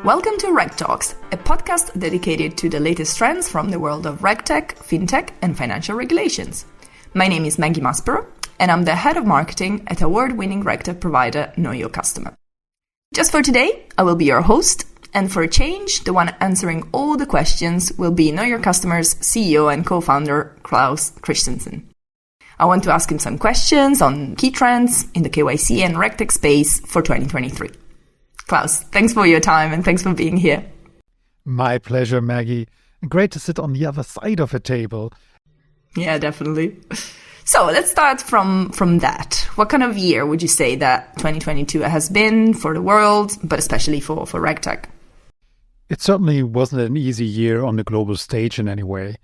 Welcome to RegTalks, a podcast dedicated to the latest trends from the world of RegTech, FinTech, and financial regulations. My name is Maggie Maspero, and I'm the head of marketing at award-winning RegTech provider Know Your Customer. Just for today, I will be your host, and for a change, the one answering all the questions will be Know Your Customer's CEO and co-founder Claus Christensen. I want to ask him some questions on key trends in the KYC and RegTech space for 2023. Claus, thanks for your time and thanks for being here. My pleasure, Maggie. Great to sit on the other side of a table. Yeah, definitely. So let's start from that. What kind of year would you say that 2022 has been for the world, but especially for RegTech? It certainly wasn't an easy year on the global stage in any way.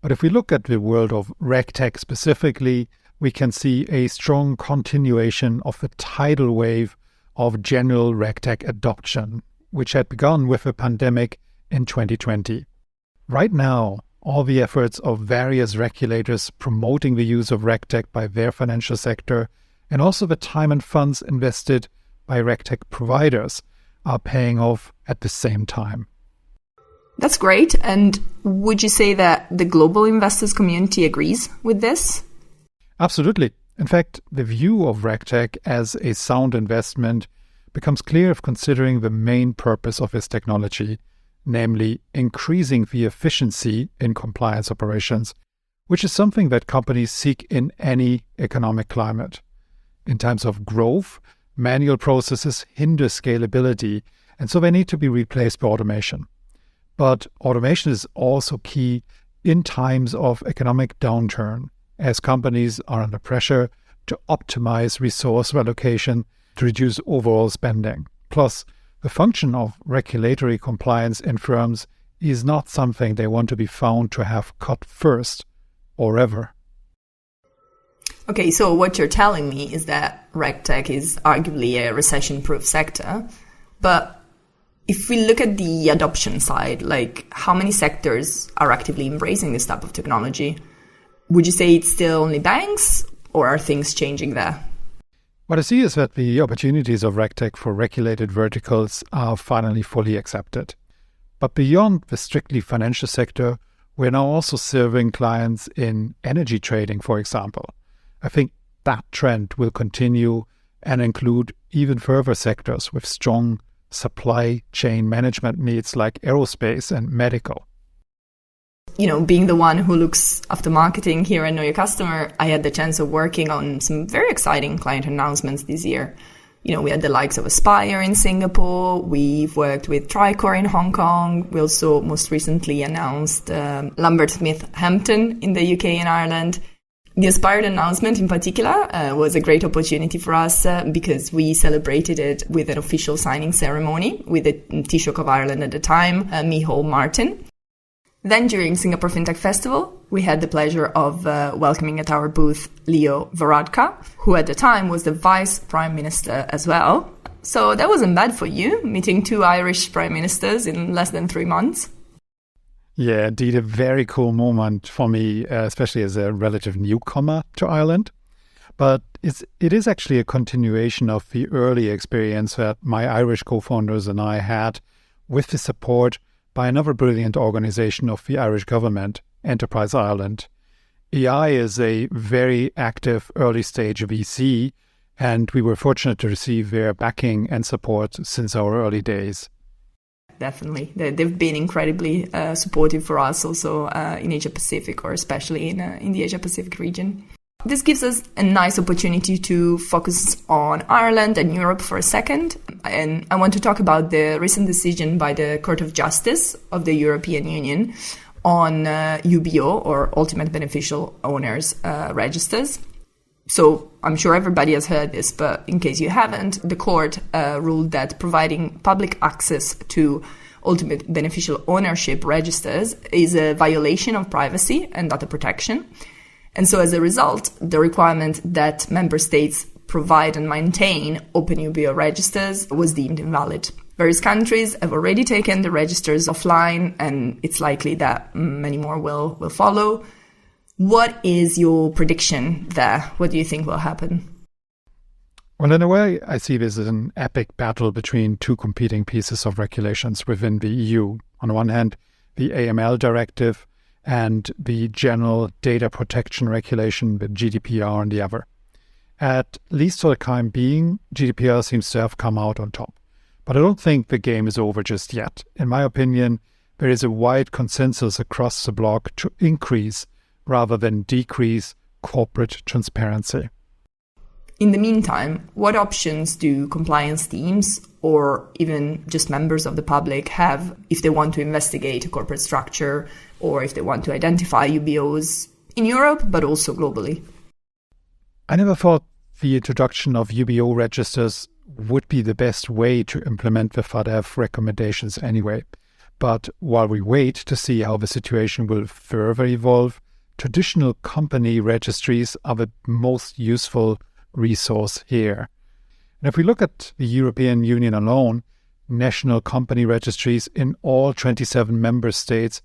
But if we look at the world of RegTech specifically, we can see a strong continuation of the tidal wave of general RegTech adoption, which had begun with a pandemic in 2020. Right now, all the efforts of various regulators promoting the use of RegTech by their financial sector and also the time and funds invested by RegTech providers are paying off at the same time. That's great. And would you say that the global investors community agrees with this? Absolutely. In fact, the view of RegTech as a sound investment becomes clear if considering the main purpose of this technology, namely increasing the efficiency in compliance operations, which is something that companies seek in any economic climate. In times of growth, manual processes hinder scalability, and so they need to be replaced by automation. But automation is also key in times of economic downturn, as companies are under pressure to optimize resource allocation to reduce overall spending. Plus, the function of regulatory compliance in firms is not something they want to be found to have cut first or ever. Okay, so what you're telling me is that RegTech is arguably a recession-proof sector, but if we look at the adoption side, like how many sectors are actively embracing this type of technology? Would you say it's still only banks, or are things changing there? What I see is that the opportunities of RegTech for regulated verticals are finally fully accepted. But beyond the strictly financial sector, we're now also serving clients in energy trading, for example. I think that trend will continue and include even further sectors with strong supply chain management needs like aerospace and medical. You know, being the one who looks after marketing here at Know Your Customer, I had the chance of working on some very exciting client announcements this year. You know, we had the likes of Aspire in Singapore. We've worked with Tricor in Hong Kong. We also most recently announced Lambert Smith Hampton in the UK and Ireland. The Aspire announcement in particular was a great opportunity for us because we celebrated it with an official signing ceremony with the Taoiseach of Ireland at the time, Micheál Martin. Then during Singapore FinTech Festival, we had the pleasure of welcoming at our booth Leo Varadkar, who at the time was the Vice Prime Minister as well. So that wasn't bad for you, meeting two Irish Prime Ministers in less than 3 months. Yeah, indeed, a very cool moment for me, especially as a relative newcomer to Ireland. But it is actually a continuation of the early experience that my Irish co-founders and I had with the support by another brilliant organization of the Irish government, Enterprise Ireland. EI is a very active early-stage VC, and we were fortunate to receive their backing and support since our early days. Definitely. They've been incredibly supportive for us also in Asia-Pacific, or especially in the Asia-Pacific region. This gives us a nice opportunity to focus on Ireland and Europe for a second. And I want to talk about the recent decision by the Court of Justice of the European Union on UBO, or Ultimate Beneficial Owners registers. So I'm sure everybody has heard this, but in case you haven't, the court ruled that providing public access to ultimate beneficial ownership registers is a violation of privacy and data protection. And so as a result, the requirement that member states provide and maintain open UBO registers was deemed invalid. Various countries have already taken the registers offline, and it's likely that many more will follow. What is your prediction there? What do you think will happen? Well, in a way, I see this as an epic battle between two competing pieces of regulations within the EU. On the one hand, the AML directive and the General Data Protection Regulation, the GDPR, on the other. At least for the time being, GDPR seems to have come out on top. But I don't think the game is over just yet. In my opinion, there is a wide consensus across the bloc to increase rather than decrease corporate transparency. In the meantime, what options do compliance teams or even just members of the public have if they want to investigate a corporate structure or if they want to identify UBOs in Europe, but also globally? I never thought the introduction of UBO registers would be the best way to implement the FATF recommendations anyway. But while we wait to see how the situation will further evolve, traditional company registries are the most useful resource here. And if we look at the European Union alone, national company registries in all 27 member states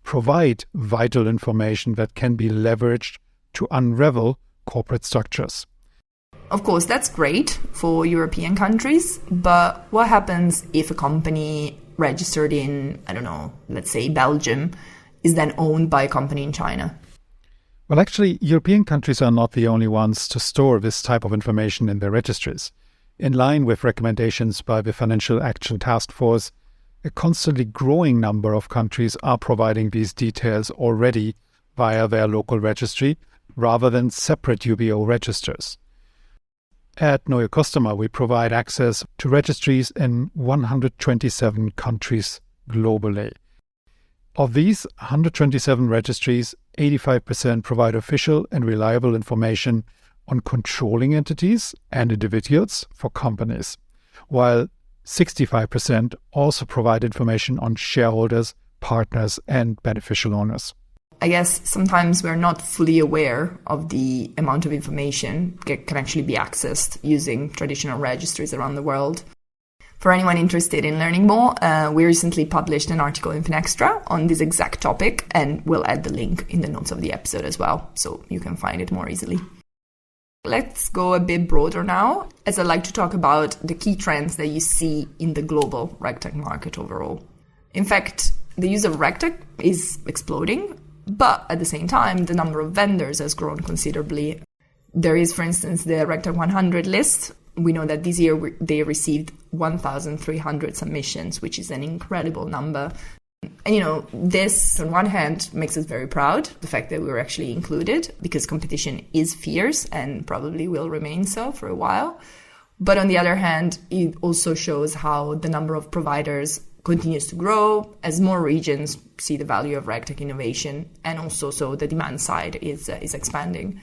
provide vital information that can be leveraged to unravel corporate structures. Of course, that's great for European countries, but what happens if a company registered in, I don't know, let's say Belgium, is then owned by a company in China? Well, actually, European countries are not the only ones to store this type of information in their registries. In line with recommendations by the Financial Action Task Force, a constantly growing number of countries are providing these details already via their local registry rather than separate UBO registers. At Know Your Customer, we provide access to registries in 127 countries globally. Of these 127 registries, 85% provide official and reliable information on controlling entities and individuals for companies, while 65% also provide information on shareholders, partners, and beneficial owners. I guess sometimes we're not fully aware of the amount of information that can actually be accessed using traditional registries around the world. For anyone interested in learning more, we recently published an article in Finextra on this exact topic, and we'll add the link in the notes of the episode as well, so you can find it more easily. Let's go a bit broader now, as I'd like to talk about the key trends that you see in the global RegTech market overall. In fact, the use of RegTech is exploding, but at the same time, the number of vendors has grown considerably. There is, for instance, the RegTech 100 list. We know that this year they received 1,300 submissions, which is an incredible number. And, this on one hand makes us very proud, the fact that we were actually included, because competition is fierce and probably will remain so for a while. But on the other hand, it also shows how the number of providers continues to grow as more regions see the value of RegTech innovation, and also so the demand side is expanding.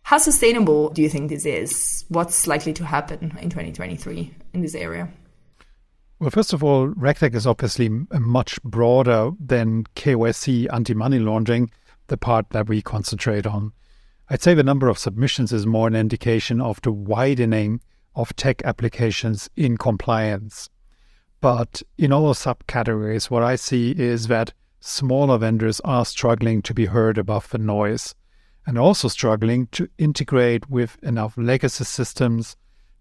How sustainable do you think this is? What's likely to happen in 2023 in this area? Well, first of all, RegTech is obviously much broader than KYC anti-money laundering, the part that we concentrate on. I'd say the number of submissions is more an indication of the widening of tech applications in compliance. But in all subcategories, what I see is that smaller vendors are struggling to be heard above the noise, and also struggling to integrate with enough legacy systems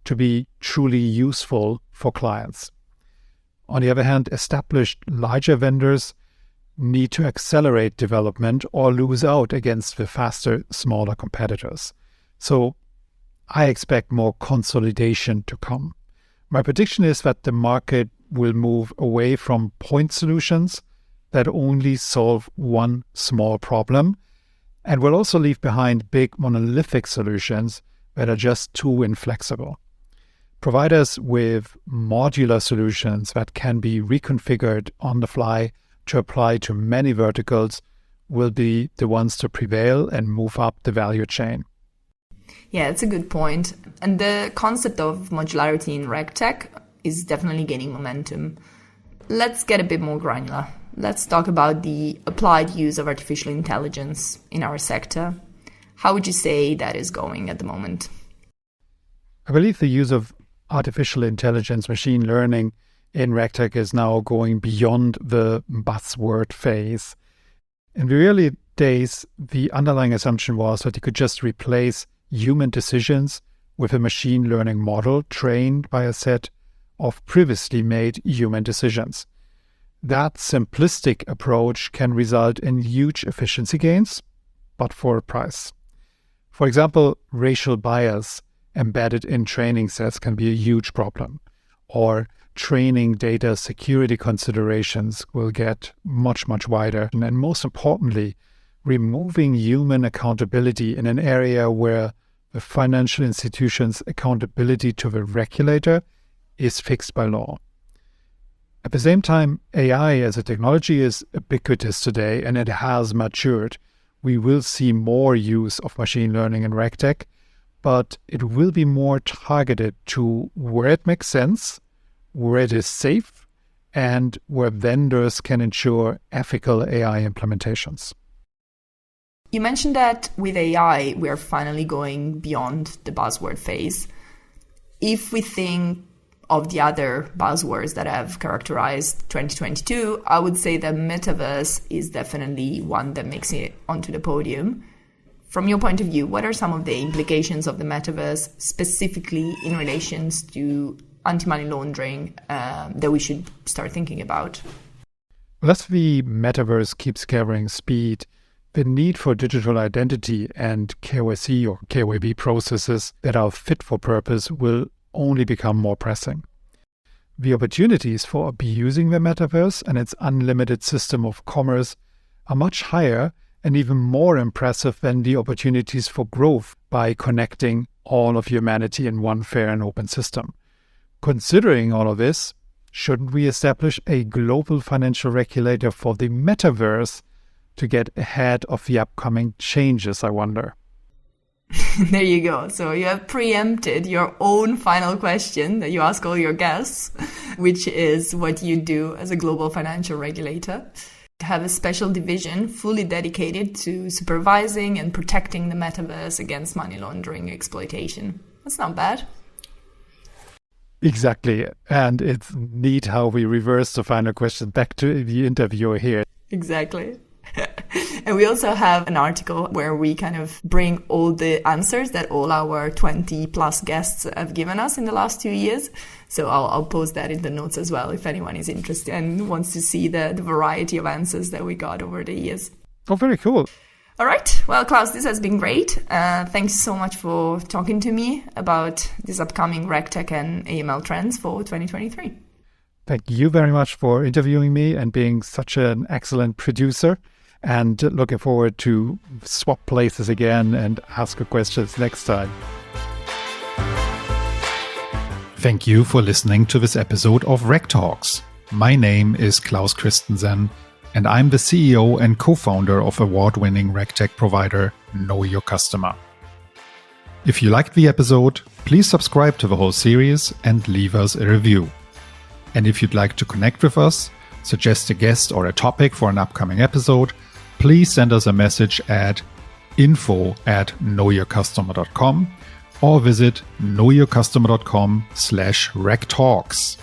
to be truly useful for clients. On the other hand, established larger vendors need to accelerate development or lose out against the faster, smaller competitors. So I expect more consolidation to come. My prediction is that the market will move away from point solutions that only solve one small problem, and will also leave behind big monolithic solutions that are just too inflexible. Providers with modular solutions that can be reconfigured on the fly to apply to many verticals will be the ones to prevail and move up the value chain. Yeah, it's a good point. And the concept of modularity in RegTech is definitely gaining momentum. Let's get a bit more granular. Let's talk about the applied use of artificial intelligence in our sector. How would you say that is going at the moment? I believe the use of artificial intelligence, machine learning in RegTech is now going beyond the buzzword phase. In the early days, the underlying assumption was that you could just replace human decisions with a machine learning model trained by a set of previously made human decisions. That simplistic approach can result in huge efficiency gains, but for a price. For example, racial bias embedded in training sets can be a huge problem, or training data security considerations will get much wider. And most importantly, removing human accountability in an area where the financial institution's accountability to the regulator is fixed by law. At the same time, AI as a technology is ubiquitous today and it has matured. We will see more use of machine learning in RegTech, but it will be more targeted to where it makes sense, where it is safe, and where vendors can ensure ethical AI implementations. You mentioned that with AI, we are finally going beyond the buzzword phase. If we think of the other buzzwords that have characterized 2022, I would say that Metaverse is definitely one that makes it onto the podium. From your point of view, what are some of the implications of the Metaverse, specifically in relations to anti-money laundering, that we should start thinking about? Well, as the Metaverse keeps gathering speed, the need for digital identity and KYC or KYB processes that are fit for purpose will only become more pressing. The opportunities for abusing the Metaverse and its unlimited system of commerce are much higher and even more impressive than the opportunities for growth by connecting all of humanity in one fair and open system. Considering all of this, shouldn't we establish a global financial regulator for the Metaverse to get ahead of the upcoming changes, I wonder? There you go. So you have preempted your own final question that you ask all your guests, which is what you do as a global financial regulator. Have a special division fully dedicated to supervising and protecting the Metaverse against money laundering exploitation. That's not bad. Exactly. And it's neat how we reverse the final question back to the interviewer here. Exactly. And we also have an article where we kind of bring all the answers that all our 20 plus guests have given us in the last 2 years. So I'll post that in the notes as well if anyone is interested and wants to see the variety of answers that we got over the years. Oh, very cool. All right. Well, Klaus, this has been great. Thanks so much for talking to me about this upcoming RegTech and AML trends for 2023. Thank you very much for interviewing me and being such an excellent producer. And looking forward to swap places again and ask your questions next time. Thank you for listening to this episode of RegTalks. My name is Claus Christensen, and I'm the CEO and co-founder of award-winning RegTech provider Know Your Customer. If you liked the episode, please subscribe to the whole series and leave us a review. And if you'd like to connect with us, suggest a guest or a topic for an upcoming episode, please send us a message at info@knowyourcustomer.com or visit knowyourcustomer.com/RegTalks.